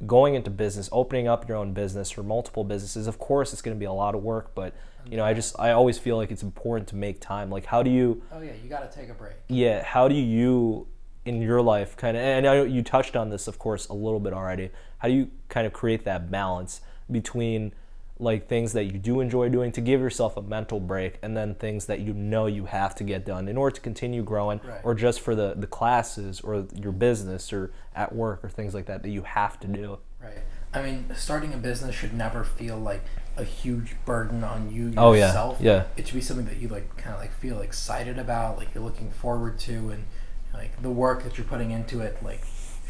going into business, opening up your own business or multiple businesses. Of course it's going to be a lot of work, but I always feel like it's important to make time. Like how do you you got to take a break. Yeah, how do you in your life kind of, and I know you touched on this of course a little bit already, how do you kind of create that balance between like things that you do enjoy doing to give yourself a mental break and then things that you have to get done in order to continue growing, or just for the classes or your business or at work or things like that you have to do? Right. I mean, starting a business should never feel like a huge burden on you yourself. It should be something that you like kind of like feel excited about, like you're looking forward to, and like the work that you're putting into it like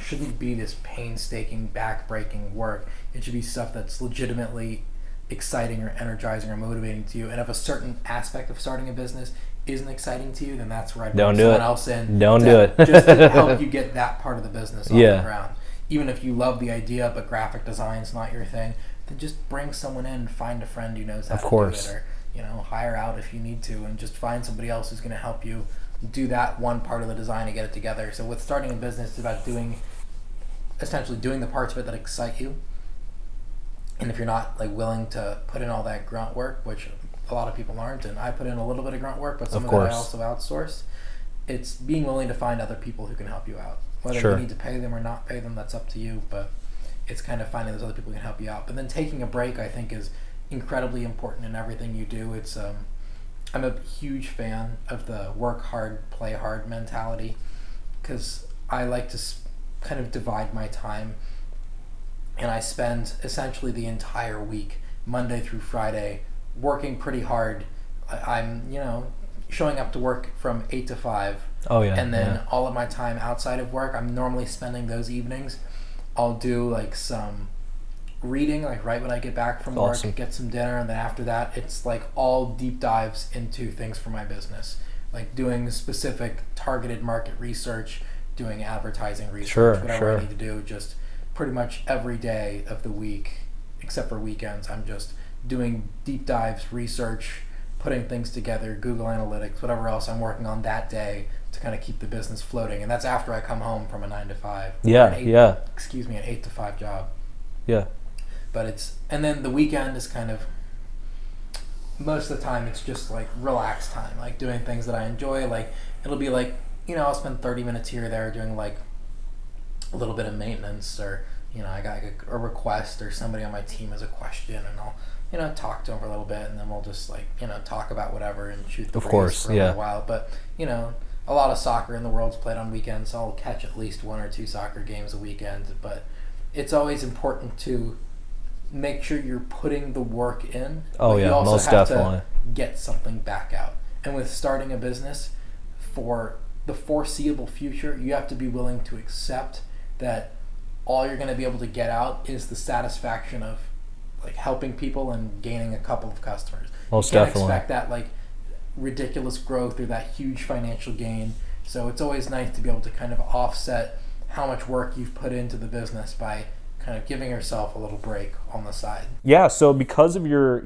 shouldn't be this painstaking, back-breaking work. It should be stuff that's legitimately exciting or energizing or motivating to you. And if a certain aspect of starting a business isn't exciting to you, then that's where I'd bring someone else in. Don't do it. Just to help you get that part of the business off the ground. Even if you love the idea but graphic design's not your thing, then just bring someone in, find a friend who knows how to do it, or hire out if you need to, and just find somebody else who's going to help you do that one part of the design and get it together. So with starting a business, it's about essentially doing the parts of it that excite you. And if you're not like willing to put in all that grunt work, which a lot of people aren't, and I put in a little bit of grunt work, but some of it I also outsource, it's being willing to find other people who can help you out. Whether you need to pay them or not pay them, that's up to you, but it's kind of finding those other people who can help you out. But then taking a break, I think, is incredibly important in everything you do. It's I'm a huge fan of the work hard, play hard mentality, because I like to kind of divide my time, and I spend essentially the entire week, Monday through Friday, working pretty hard. I'm, showing up to work from 8 to 5. And then all of my time outside of work, I'm normally spending those evenings. I'll do like some reading, like right when I get back from work, get some dinner, and then after that, it's like all deep dives into things for my business, like doing specific targeted market research, doing advertising research, whatever I need to do, just pretty much every day of the week, except for weekends. I'm just doing deep dives, research, putting things together, Google Analytics, whatever else I'm working on that day to kind of keep the business floating. And that's after I come home from a 9 to 5. An 8 to 5 job. But and then the weekend is kind of, most of the time it's just like relaxed time, like doing things that I enjoy. Like it'll be like, I'll spend 30 minutes here or there doing like a little bit of maintenance, or, I got a request, or somebody on my team has a question, and I'll, talk to them for a little bit, and then we'll just like, talk about whatever and shoot the breeze for a little while. But, a lot of soccer in the world's played on weekends, so I'll catch at least 1 or 2 soccer games a weekend. But it's always important to make sure you're putting the work in. You also most have definitely. to get something back out. And with starting a business, for the foreseeable future, you have to be willing to accept that all you're going to be able to get out is the satisfaction of like helping people and gaining a couple of customers. Most you can't definitely. expect that like ridiculous growth or that huge financial gain. So it's always nice to be able to kind of offset how much work you've put into the business by kind of giving yourself a little break on the side. Yeah, so because of your,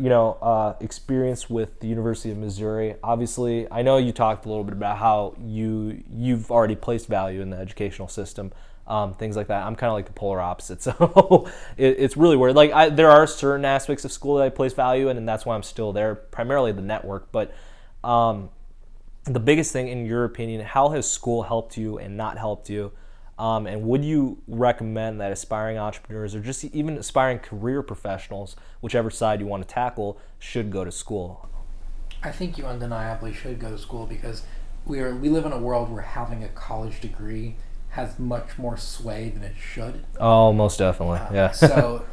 experience with the University of Missouri, obviously, I know you talked a little bit about how you've already placed value in the educational system, things like that. I'm kind of like the polar opposite, so it's really weird. Like, there are certain aspects of school that I place value in, and that's why I'm still there, primarily the network. But the biggest thing, in your opinion, how has school helped you and not helped you? And would you recommend that aspiring entrepreneurs or just even aspiring career professionals, whichever side you want to tackle, should go to school? I think you undeniably should go to school because we live in a world where having a college degree has much more sway than it should. Oh, most definitely, yeah. So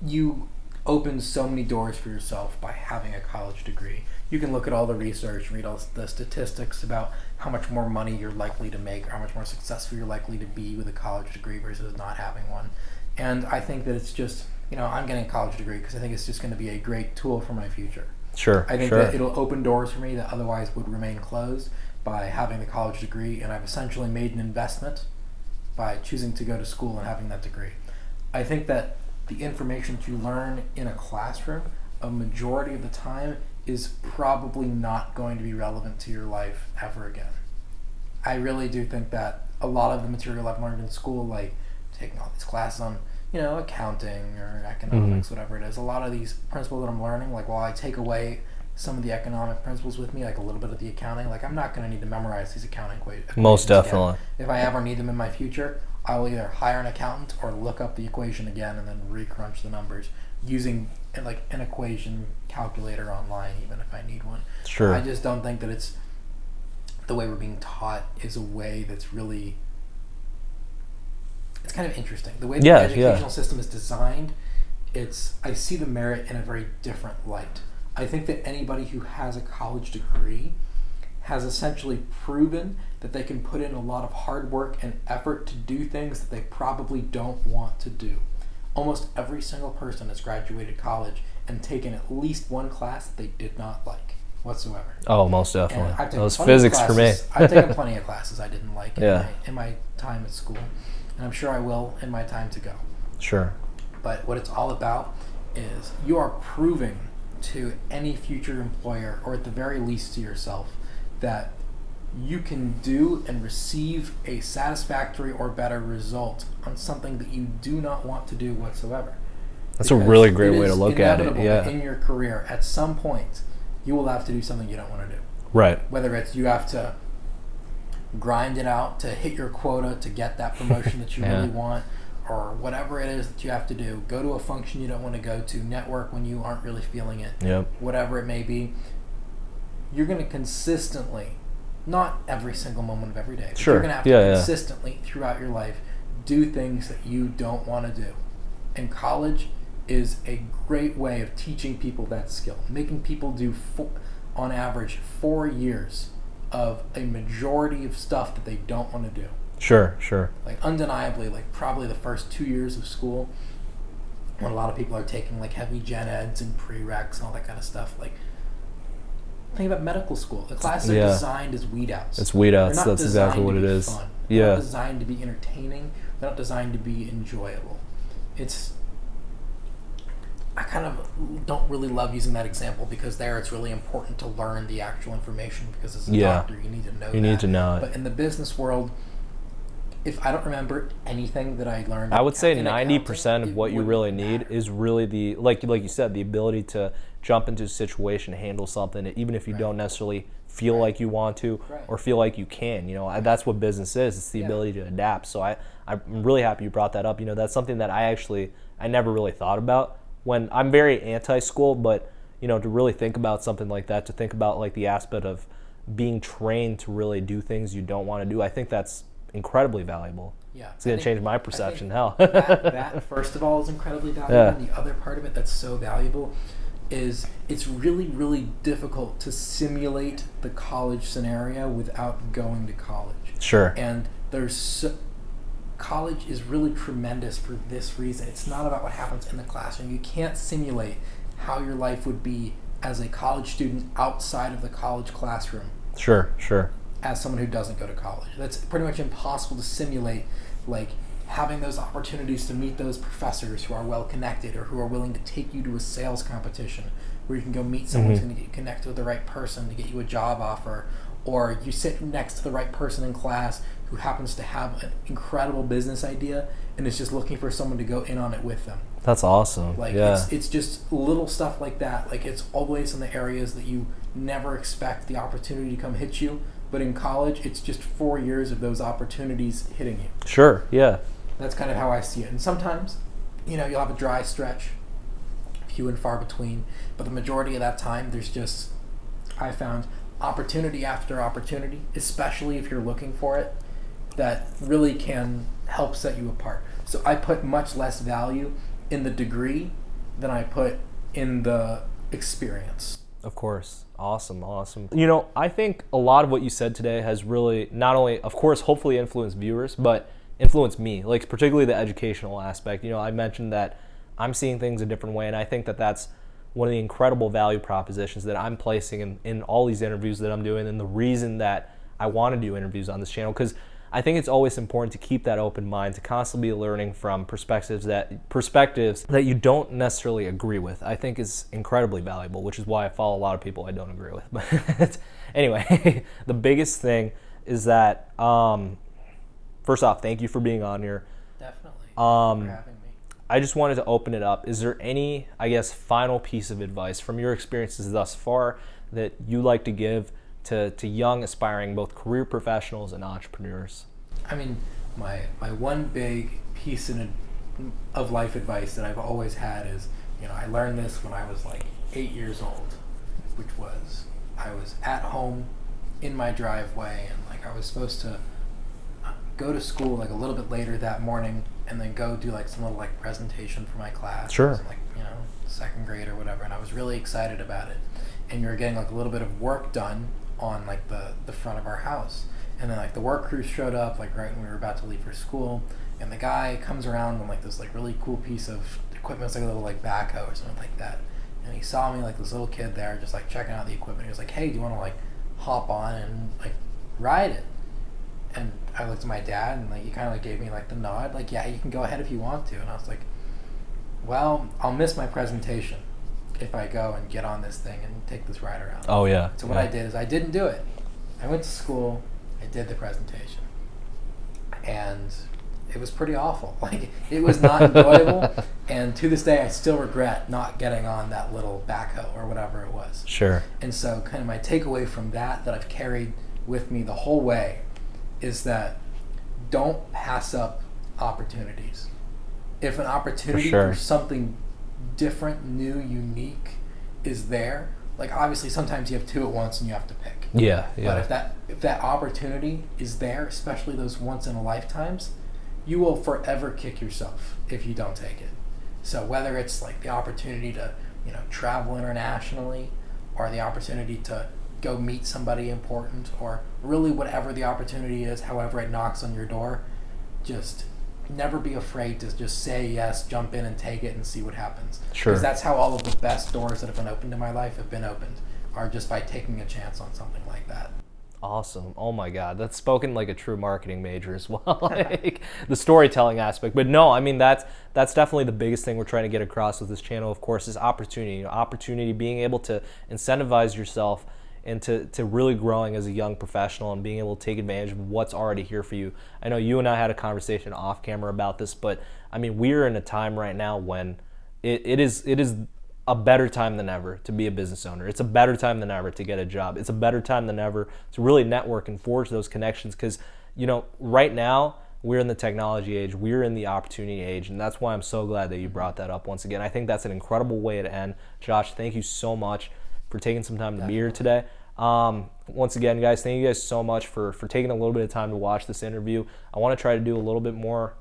you open so many doors for yourself by having a college degree. You can look at all the research, read all the statistics about how much more money you're likely to make, or how much more successful you're likely to be with a college degree versus not having one. And I think that it's just, I'm getting a college degree because I think it's just going to be a great tool for my future. Sure. I think that it'll open doors for me that otherwise would remain closed by having the college degree, and I've essentially made an investment by choosing to go to school and having that degree. I think that the information that you learn in a classroom, a majority of the time, is probably not going to be relevant to your life ever again. I really do think that a lot of the material I've learned in school, like taking all these classes on, accounting or economics, whatever it is, a lot of these principles that I'm learning, like while I take away some of the economic principles with me, like a little bit of the accounting, like I'm not going to need to memorize these accounting equations. Most definitely. Again. If I ever need them in my future, I will either hire an accountant or look up the equation again and then recrunch the numbers using like an equation calculator online, even if I need one. Sure. I just don't think that it's the way we're being taught is a way that's really, it's kind of interesting. The way the educational system is designed, I see the merit in a very different light. I think that anybody who has a college degree has essentially proven that they can put in a lot of hard work and effort to do things that they probably don't want to do. Almost every single person has graduated college and taken at least one class that they did not like whatsoever. Oh, most definitely. Those physics for me. I've taken plenty of classes I didn't like Yeah. in my time at school, and I'm sure I will in my time to go. Sure. But what it's all about is you are proving to any future employer, or at the very least to yourself, that you can do and receive a satisfactory or better result on something that you do not want to do whatsoever. That's a really great way to look at it. Yeah. In your career, at some point, you will have to do something you don't want to do. Right. Whether it's you have to grind it out to hit your quota to get that promotion that you really want, or whatever it is that you have to do. Go to a function you don't want to go to, network when you aren't really feeling it, whatever it may be. You're going to consistently, not every single moment of every day, but you're going to have to consistently throughout your life do things that you don't want to do. And college is a great way of teaching people that skill, making people do, on average, 4 years of a majority of stuff that they don't want to do. Sure. Like undeniably, like probably the first 2 years of school, when a lot of people are taking like heavy gen eds and prereqs and all that kind of stuff, like think about medical school. The classes are designed as weed outs. It's weed outs. That's exactly what it is. Fun. They're not designed to be entertaining. They're not designed to be enjoyable. I kind of don't really love using that example because there it's really important to learn the actual information because as a doctor you need to know that. You need to know it. But in the business world, if I don't remember anything that I learned, I would say 90% of what you really need is really the, like you said, the ability to jump into a situation, handle something, even if you don't necessarily feel like you want to or feel like you can. That's what business is. It's the ability to adapt. So I'm really happy you brought that up. That's something that I never really thought about. When I'm very anti-school, but to really think about something like that, to think about like the aspect of being trained to really do things you don't want to do, I think that's incredibly valuable. Yeah, it's going to change my perception. That first of all is incredibly valuable. And the other part of it that's so valuable is it's really, really difficult to simulate the college scenario without going to college. Sure. And college is really tremendous for this reason. It's not about what happens in the classroom. You can't simulate how your life would be as a college student outside of the college classroom. Sure. As someone who doesn't go to college. That's pretty much impossible to simulate like having those opportunities to meet those professors who are well connected or who are willing to take you to a sales competition where you can go meet someone who's going to connect with the right person to get you a job offer, or you sit next to the right person in class who happens to have an incredible business idea and is just looking for someone to go in on it with them. That's awesome. Like it's just little stuff like that. Like it's always in the areas that you never expect the opportunity to come hit you. But in college, it's just 4 years of those opportunities hitting you. Sure, yeah. That's kind of how I see it. And sometimes, you'll have a dry stretch, few and far between. But the majority of that time, there's just, I found, opportunity after opportunity, especially if you're looking for it, that really can help set you apart. So I put much less value in the degree than I put in the experience. Of course. Awesome. I think a lot of what you said today has really not only, of course, hopefully influenced viewers, but influenced me, like particularly the educational aspect. I mentioned that I'm seeing things a different way, and I think that that's one of the incredible value propositions that I'm placing in all these interviews that I'm doing, and the reason that I want to do interviews on this channel, because I think it's always important to keep that open mind, to constantly be learning from perspectives that you don't necessarily agree with. I think is incredibly valuable, which is why I follow a lot of people I don't agree with. But anyway, the biggest thing is that, first off, thank you for being on here. Definitely. Thank you for having me. I just wanted to open it up. Is there any, final piece of advice from your experiences thus far that you like to give to young, aspiring, both career professionals and entrepreneurs? I mean, my one big piece of life advice that I've always had is, I learned this when I was like 8 years old, which was I was at home in my driveway, and like I was supposed to go to school like a little bit later that morning and then go do like some little like presentation for my class. Sure. I was in, like, second grade or whatever, and I was really excited about it. And we were getting like a little bit of work done on like the front of our house. And then like the work crew showed up like right when we were about to leave for school, and the guy comes around on like this like really cool piece of equipment. It's like a little like backhoe or something like that. And he saw me, like this little kid there, just like checking out the equipment. He was like, "Hey, do you want to like hop on and like ride it?" And I looked at my dad, and like he kind of like gave me like the nod, like, "Yeah, you can go ahead if you want to." And I was like, "Well, I'll miss my presentation if I go and get on this thing and take this ride around." Oh yeah. So what I did is I didn't do it. I went to school, I did the presentation, and it was pretty awful. Like, it was not enjoyable, and to this day I still regret not getting on that little backhoe or whatever it was. Sure. And so kind of my takeaway from that I've carried with me the whole way is that don't pass up opportunities. If an opportunity for something different, new, unique is there, like obviously sometimes you have two at once and you have to pick. Yeah. But if that opportunity is there, especially those once in a lifetimes, you will forever kick yourself if you don't take it. So whether it's like the opportunity to, travel internationally, or the opportunity to go meet somebody important, or really whatever the opportunity is, however it knocks on your door, just never be afraid to just say yes, jump in and take it and see what happens. Sure. Because that's how all of the best doors that have been opened in my life have been opened, are just by taking a chance on something like that. Awesome. Oh my God. That's spoken like a true marketing major as well. Like the storytelling aspect. But no, I mean, that's definitely the biggest thing we're trying to get across with this channel, of course, is opportunity. Opportunity, being able to incentivize yourself and to really growing as a young professional and being able to take advantage of what's already here for you. I know you and I had a conversation off camera about this, but I mean, we're in a time right now when it is a better time than ever to be a business owner. It's a better time than ever to get a job. It's a better time than ever to really network and forge those connections, because, right now we're in the technology age, we're in the opportunity age, and that's why I'm so glad that you brought that up once again. I think that's an incredible way to end. Josh, thank you so much for taking some time to be here today. Once again, guys, thank you guys so much for taking a little bit of time to watch this interview. I want to try to do a little bit more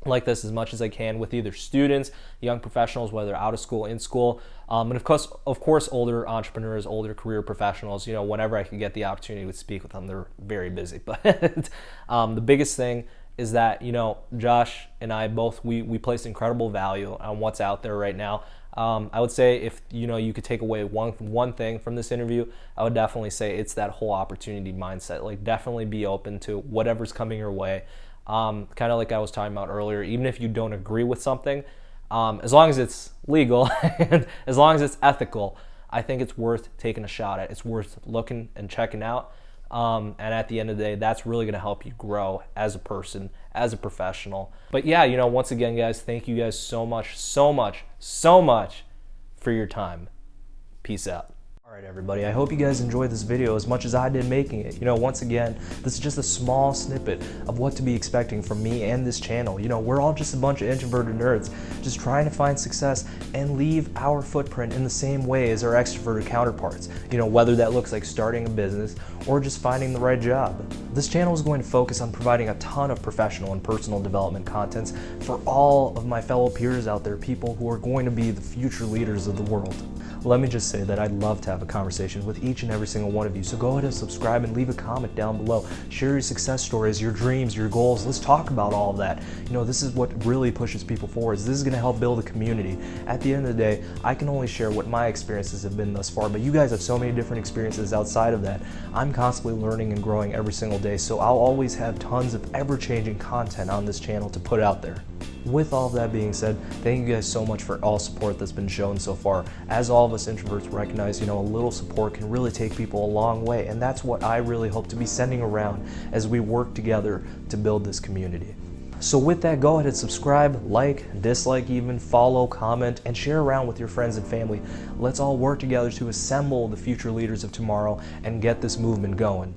like this as much as I can with either students, young professionals, whether out of school, in school, and of course, older entrepreneurs, older career professionals. Whenever I can get the opportunity to speak with them, they're very busy. But the biggest thing is that Josh and I both we place incredible value on what's out there right now. I would say if you could take away one thing from this interview, I would definitely say it's that whole opportunity mindset. Like, definitely be open to whatever's coming your way. Kind of like I was talking about earlier, even if you don't agree with something, as long as it's legal and as long as it's ethical, I think it's worth taking a shot at. It's worth looking and checking out. And at the end of the day, that's really going to help you grow as a person, as a professional. But yeah, once again, guys, thank you guys so much for your time. Peace out. All right, everybody, I hope you guys enjoyed this video as much as I did making it. Once again, this is just a small snippet of what to be expecting from me and this channel. We're all just a bunch of introverted nerds just trying to find success and leave our footprint in the same way as our extroverted counterparts. Whether that looks like starting a business or just finding the right job. This channel is going to focus on providing a ton of professional and personal development contents for all of my fellow peers out there, people who are going to be the future leaders of the world. Let me just say that I'd love to have a conversation with each and every single one of you. So go ahead and subscribe and leave a comment down below. Share your success stories, your dreams, your goals. Let's talk about all of that. This is what really pushes people forward. This is going to help build a community. At the end of the day, I can only share what my experiences have been thus far, but you guys have so many different experiences outside of that. I'm constantly learning and growing every single day, so I'll always have tons of ever-changing content on this channel to put out there. With all of that being said, thank you guys so much for all support that's been shown so far. As all of us introverts recognize, a little support can really take people a long way, and that's what I really hope to be sending around as we work together to build this community. So with that, go ahead and subscribe, like, dislike even, follow, comment, and share around with your friends and family. Let's all work together to assemble the future leaders of tomorrow and get this movement going.